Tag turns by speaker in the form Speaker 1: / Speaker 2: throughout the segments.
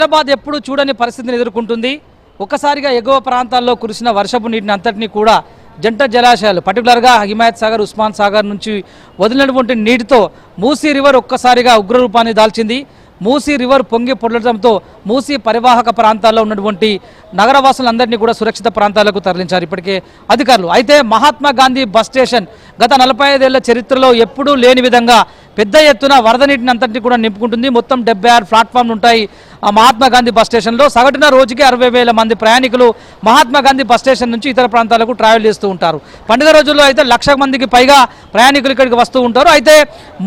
Speaker 1: హైదరాబాద్ ఎప్పుడు చూడని పరిస్థితిని ఎదుర్కొంటుంది. ఒక్కసారిగా ఎగువ ప్రాంతాల్లో కురిసిన వర్షపు నీటిని అంతటినీ కూడా జంట జలాశయాలు పర్టికులర్గా హిమాయత్ సాగర్, ఉస్మాన్ సాగర్ నుంచి వదిలినటువంటి నీటితో మూసీ రివర్ ఒక్కసారిగా ఉగ్రరూపాన్ని దాల్చింది. మూసీ రివర్ పొంగి పొర్లడంతో మూసీ పరివాహక ప్రాంతాల్లో ఉన్నటువంటి నగరవాసులందరినీ కూడా సురక్షిత ప్రాంతాలకు తరలించారు ఇప్పటికే అధికారులు. అయితే మహాత్మా గాంధీ బస్ స్టేషన్ గత 45 ఏళ్ల చరిత్రలో ఎప్పుడూ లేని విధంగా పెద్ద ఎత్తున వరద నీటిని అంతటినీ కూడా నింపుకుంటుంది. మొత్తం 76 ప్లాట్ఫామ్లు ఉంటాయి మహాత్మా గాంధీ బస్ స్టేషన్లో. సగటున రోజుకి 60,000 మంది ప్రయాణికులు మహాత్మా గాంధీ బస్ స్టేషన్ నుంచి ఇతర ప్రాంతాలకు ట్రావెల్ చేస్తూ ఉంటారు. పండుగ రోజుల్లో అయితే 1,00,000 మందికి పైగా ప్రయాణికులు ఇక్కడికి వస్తూ ఉంటారు. అయితే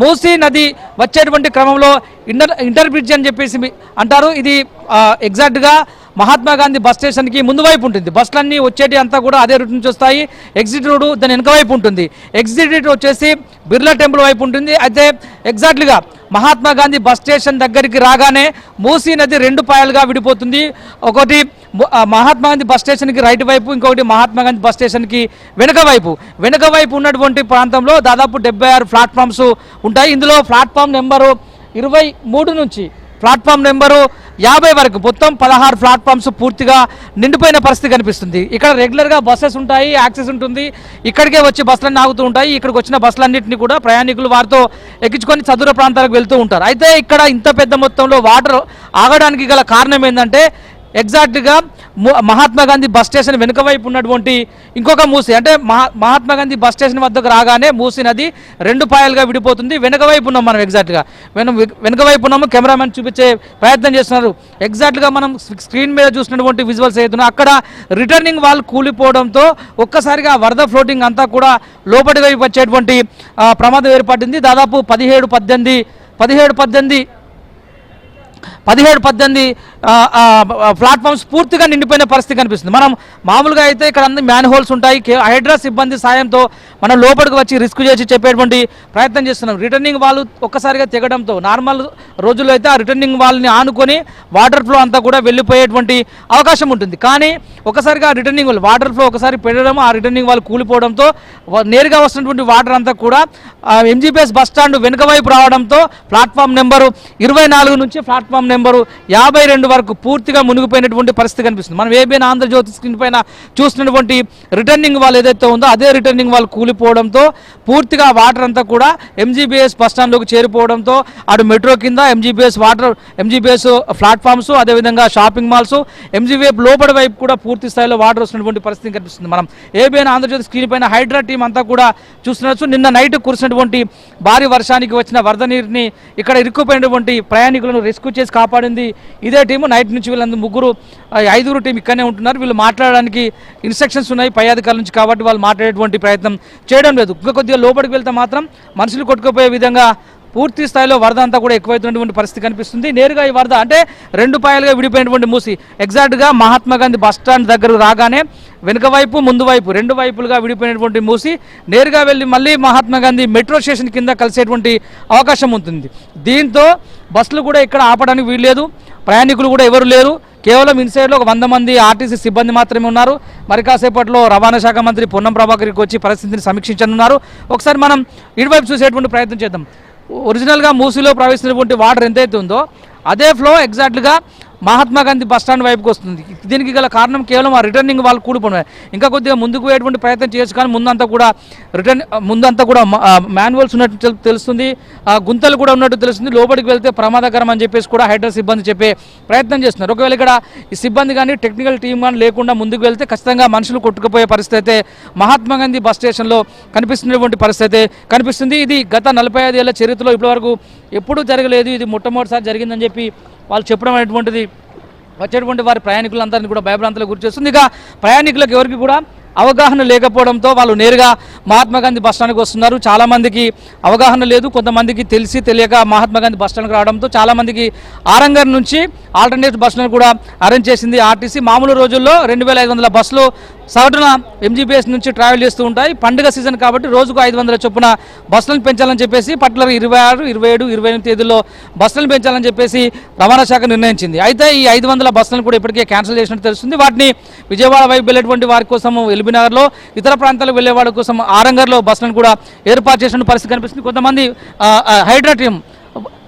Speaker 1: మూసీ నది వచ్చేటువంటి క్రమంలో ఇంటర్ బ్రిడ్జ్ అని చెప్పేసి అంటారు. ఇది ఎగ్జాక్ట్గా మహాత్మా గాంధీ బస్ స్టేషన్కి ముందు వైపు ఉంటుంది. బస్సులన్నీ వచ్చేటి అంతా కూడా అదే రూట్ నుంచి వస్తాయి. ఎగ్జిట్ రోడ్ దాని వెనక వైపు ఉంటుంది. ఎగ్జిట్ రూట్ వచ్చేసి బిర్లా టెంపుల్ వైపు ఉంటుంది. అయితే ఎగ్జాక్ట్గా మహాత్మా గాంధీ బస్ స్టేషన్ దగ్గరికి రాగానే మూసీ నది 2 పాయలుగా విడిపోతుంది. ఒకటి మహాత్మా గాంధీ బస్ స్టేషన్కి రైట్ వైపు, ఇంకొకటి మహాత్మా గాంధీ బస్ స్టేషన్కి వెనుక వైపు ఉన్నటువంటి ప్రాంతంలో దాదాపు 76 ప్లాట్ఫామ్స్ ఉంటాయి. ఇందులో ప్లాట్ఫామ్ నెంబరు 23 నుంచి ప్లాట్ఫామ్ నెంబరు 50 వరకు మొత్తం 16 ప్లాట్ఫామ్స్ పూర్తిగా నిండిపోయిన పరిస్థితి కనిపిస్తుంది. ఇక్కడ రెగ్యులర్గా బస్సెస్ ఉంటాయి, యాక్సెస్ ఉంటుంది. ఇక్కడికే వచ్చి బస్సులన్నీ ఆగుతూ ఉంటాయి. ఇక్కడికి వచ్చిన బస్సులన్నింటినీ కూడా ప్రయాణికులు వారితో ఎక్కించుకొని చదుర ప్రాంతాలకు వెళ్తూ ఉంటారు. అయితే ఇక్కడ ఇంత పెద్ద మొత్తంలో వాటర్ ఆగడానికి గల కారణం ఏంటంటే ఎగ్జాక్ట్గా మహాత్మా గాంధీ బస్ స్టేషన్ వెనుక వైపు ఉన్నటువంటి ఇంకొక మూసీ, అంటే మహాత్మా గాంధీ బస్ స్టేషన్ వద్దకు రాగానే మూసీ నది 2 పాయలుగా విడిపోతుంది. వెనుక వైపు ఉన్నాం మనం, ఎగ్జాక్ట్గా వెనుక వైపు ఉన్నాము. కెమెరామెన్ చూపించే ప్రయత్నం చేస్తున్నారు. ఎగ్జాక్ట్గా మనం స్క్రీన్ మీద చూసినటువంటి విజువల్స్ అవుతున్నాయి. అక్కడ రిటర్నింగ్ వాల్ కూలిపోవడంతో ఒక్కసారిగా వరద ఫ్లోటింగ్ అంతా కూడా లోపటి వైపు వచ్చేటువంటి ప్రమాదం ఏర్పడింది. దాదాపు 17-18 ప్లాట్ఫామ్స్ పూర్తిగా నిండిపోయిన పరిస్థితి కనిపిస్తుంది. మనం మామూలుగా అయితే ఇక్కడ అన్ని మ్యాన్ హోల్స్ ఉంటాయి. హైడ్రా సిబ్బంది సాయంతో మనం లోపలికి వచ్చి రిస్క్ చేసి చెప్పేటువంటి ప్రయత్నం చేస్తున్నాం. రిటర్నింగ్ వాల్ ఒక్కసారిగా తెగడంతో నార్మల్ రోజుల్లో అయితే ఆ రిటర్నింగ్ వాల్ని ఆనుకొని వాటర్ ఫ్లో అంతా కూడా వెళ్ళిపోయేటువంటి అవకాశం ఉంటుంది. కానీ ఒకసారిగా రిటర్నింగ్ వాల్ వాటర్ ఫ్లో ఒకసారి పెరగడం, ఆ రిటర్నింగ్ వాల్ కూలిపోవడంతో నేరుగా వస్తున్నటువంటి వాటర్ అంతా కూడా ఎంజీబీఎస్ బస్ స్టాండ్ వెనుక వైపు రావడంతో ప్లాట్ఫామ్ నెంబరు 24 నుంచి ప్లాట్ఫామ్ నెంబరు 52 వరకు పూర్తిగా మునిగిపోయినటువంటి పరిస్థితి కనిపిస్తుంది. మనం ఏబిఎన్ ఆంధ్రజ్యోతి స్క్రీన్ పైన చూసినటువంటి రిటర్నింగ్ వాల్ ఏదైతే ఉందో అదే రిటర్నింగ్ వాల్ కూలిపోవడంతో పూర్తిగా వాటర్ అంతా కూడా ఎంజీబీఎస్ బస్ స్టాండ్లోకి చేరిపోవడంతో అటు మెట్రో కింద ఎంజీబీఎస్ ప్లాట్ఫామ్స్, అదేవిధంగా షాపింగ్ మాల్స్, ఎంజీబీఎఫ్ లోపలి వైపు కూడా పూర్తి స్థాయిలో వాటర్ వస్తున్నటువంటి పరిస్థితి కనిపిస్తుంది. మనం ఏబిఎన్ ఆంధ్రజ్యోతి స్క్రీన్ పైన హైడ్రా టీం అంతా కూడా చూస్తున్నచ్చు. నిన్న నైట్ కురిసినటువంటి భారీ వర్షానికి వచ్చిన వరద నీరుని ఇక్కడ ఇరుక్కుపోయినటువంటి ప్రయాణికులను రెస్క్యూ చేసి కాపాడింది ఇదే టీము. నైట్ నుంచి వీళ్ళందరూ 5 టీం ఇక్కడనే ఉంటున్నారు. వీళ్ళు మాట్లాడడానికి ఇన్స్ట్రక్షన్స్ ఉన్నాయి పై అధికారుల నుంచి, కాబట్టి వాళ్ళు మాట్లాడేటువంటి ప్రయత్నం చేయడం లేదు. ఇంకా కొద్దిగా లోపలికి వెళ్తే మాత్రం మనుషులు కొట్టుకుపోయే విధంగా పూర్తి స్థాయిలో వరద అంతా కూడా ఎక్కువైతున్నటువంటి పరిస్థితి కనిపిస్తుంది. నేరుగా ఈ వరద అంటే 2 పాయలుగా విడిపోయినటువంటి మూసి ఎగ్జాక్ట్గా మహాత్మా గాంధీ బస్ స్టాండ్ దగ్గరకు రాగానే వెనుక వైపు ముందు వైపు 2 వైపులుగా విడిపోయినటువంటి మూసి నేరుగా వెళ్ళి మళ్ళీ మహాత్మా గాంధీ మెట్రో స్టేషన్ కింద కలిసేటువంటి అవకాశం ఉంటుంది. దీంతో బస్సులు కూడా ఇక్కడ ఆపడానికి వీల్లేదు, ప్రయాణికులు కూడా ఎవరు లేరు. కేవలం ఇన్సైడ్లో ఒక 100 మంది ఆర్టీసీ సిబ్బంది మాత్రమే ఉన్నారు. మరి కాసేపట్లో రవాణా శాఖ మంత్రి పొన్నం ప్రభాకర్కి వచ్చి పరిస్థితిని సమీక్షించనున్నారు. ఒకసారి మనం ఇటువైపు చూసేటువంటి ప్రయత్నం చేద్దాం. ఒరిజినల్గా మూసీలో ప్రవేశించినటువంటి వాటర్ ఎంతైతే ఉందో అదే ఫ్లో ఎగ్జాక్ట్గా మహాత్మా గాంధీ బస్ స్టాండ్ వైపుకి వస్తుంది. దీనికి గల కారణం కేవలం ఆ రిటర్నింగ్ వాళ్ళు కూలిపోవడం. ఇంకా కొద్దిగా ముందుకు పోయేటువంటి ప్రయత్నం చేయొచ్చు, కానీ ముందంతా కూడా మాన్యువల్స్ ఉన్నట్టు తెలుస్తుంది, గుంతలు కూడా ఉన్నట్టు తెలుస్తుంది. లోపలికి వెళ్తే ప్రమాదకరం అని చెప్పేసి కూడా హైడ్రా సిబ్బంది చెప్పే ప్రయత్నం చేస్తున్నారు. ఒకవేళ ఇక్కడ ఈ సిబ్బంది కానీ టెక్నికల్ టీం కానీ లేకుండా ముందుకు వెళ్తే ఖచ్చితంగా మనుషులు కొట్టుకుపోయే పరిస్థితి అయితే మహాత్మా గాంధీ బస్ స్టేషన్లో కనిపిస్తున్నటువంటి పరిస్థితి కనిపిస్తుంది. ఇది గత 45 ఏళ్ల చరిత్రలో ఇప్పటివరకు ఎప్పుడూ జరగలేదు, ఇది మొట్టమొదటిసారి జరిగిందని చెప్పి వాళ్ళు చెప్పడం అనేటువంటిది వచ్చేటువంటి వారి ప్రయాణికులందరినీ కూడా భయభ్రాంతులకు గురి చేస్తుంది. ఇక ప్రయాణికులకు ఎవరికి కూడా అవగాహన లేకపోవడంతో వాళ్ళు నేరుగా మహాత్మా గాంధీ బస్ స్టాండ్కి వస్తున్నారు. చాలామందికి అవగాహన లేదు, కొంతమందికి తెలిసి తెలియక మహాత్మా గాంధీ బస్ స్టాండ్కి రావడంతో చాలామందికి ఆరంగర్ నుంచి ఆల్టర్నేట్ బస్సులను కూడా అరేంజ్ చేసింది ఆర్టీసీ. మామూలు రోజుల్లో 2500 బస్సులు సగటున ఎంజీబీఎస్ నుంచి ట్రావెల్ చేస్తూ ఉంటాయి. పండుగ సీజన్ కాబట్టి రోజుకు 500 చొప్పున బస్సులను పెంచాలని చెప్పేసి పర్టికులర్ 26, 27, 28 తేదీల్లో బస్సులను పెంచాలని చెప్పేసి రవాణా శాఖ నిర్ణయించింది. అయితే ఈ 500 బస్సులను కూడా ఇప్పటికే క్యాన్సిల్ చేసినట్టు తెలుస్తుంది. వాటిని విజయవాడ వైపు వెళ్ళేటువంటి వారి కోసం ఎల్బీనగర్లో, ఇతర ప్రాంతాలకు వెళ్లే వాళ్ళ కోసం ఆరంగర్లో బస్సులను కూడా ఏర్పాటు చేసిన పరిస్థితి కనిపిస్తుంది. కొంతమంది హైడ్రా టీం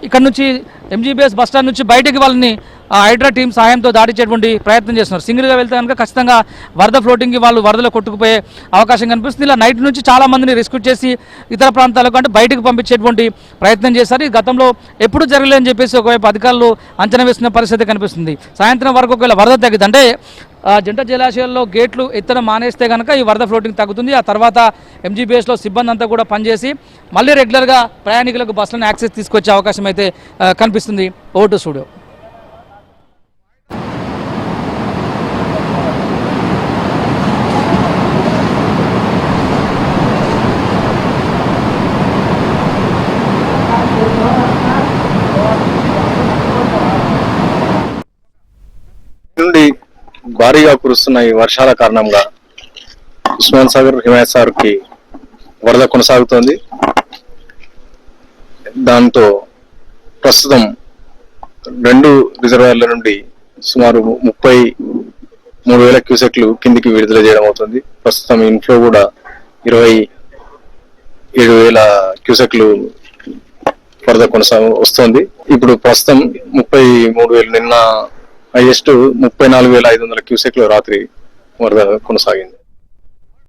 Speaker 1: ఇక్కడ నుంచి ఎంజీబీఎస్ బస్ స్టాండ్ నుంచి బయటికి వాళ్ళని హైడ్రా టీం సహాయంతో దాడిచేటువంటి ప్రయత్నం చేస్తున్నారు. సింగిల్గా వెళ్తే కనుక ఖచ్చితంగా వరద ఫ్లోటింగ్కి వాళ్ళు వరదలో కొట్టుకుపోయే అవకాశం కనిపిస్తుంది. ఇలా నైట్ నుంచి చాలా మందిని రెస్క్యూ చేసి ఇతర ప్రాంతాలకు అంటే బయటకు పంపించేటువంటి ప్రయత్నం చేశారు. ఈ గతంలో ఎప్పుడు జరగలేదని చెప్పేసి ఒకవైపు అధికారులు అంచనా వేస్తున్న పరిస్థితి కనిపిస్తుంది. సాయంత్రం వరకు ఒకవేళ వరద తగ్గింది అంటే జంట జలాశయాల్లో గేట్లు ఎత్తడం మానేస్తే కనుక ఈ వరద ఫ్లోటింగ్ తగ్గుతుంది. ఆ తర్వాత ఎంజీబీఎస్లో సిబ్బంది అంతా కూడా పనిచేసి మళ్ళీ రెగ్యులర్గా ప్రయాణికులకు బస్సులను యాక్సెస్ తీసుకొచ్చే అవకాశం అయితే కనిపిస్తుంది. Over to studio.
Speaker 2: నుండి భారీగా కురుస్తున్న ఈ వర్షాల కారణంగా ఉస్మాన్ సాగర్, హిమాయత్ సాగర్ కి వరద కొనసాగుతోంది. దాంతో ప్రస్తుతం 2 రిజర్వాయర్ల నుండి సుమారు 33,000 క్యూసెక్లు కిందికి విడుదల చేయడం అవుతుంది. ప్రస్తుతం ఇన్ఫ్లో కూడా 27,000 క్యూసెక్లు వరద వస్తుంది. ఇప్పుడు ప్రస్తుతం 33,000, నిన్న హైయెస్ట్ 34,500 క్యూసెక్లు రాత్రి వరద కొనసాగింది.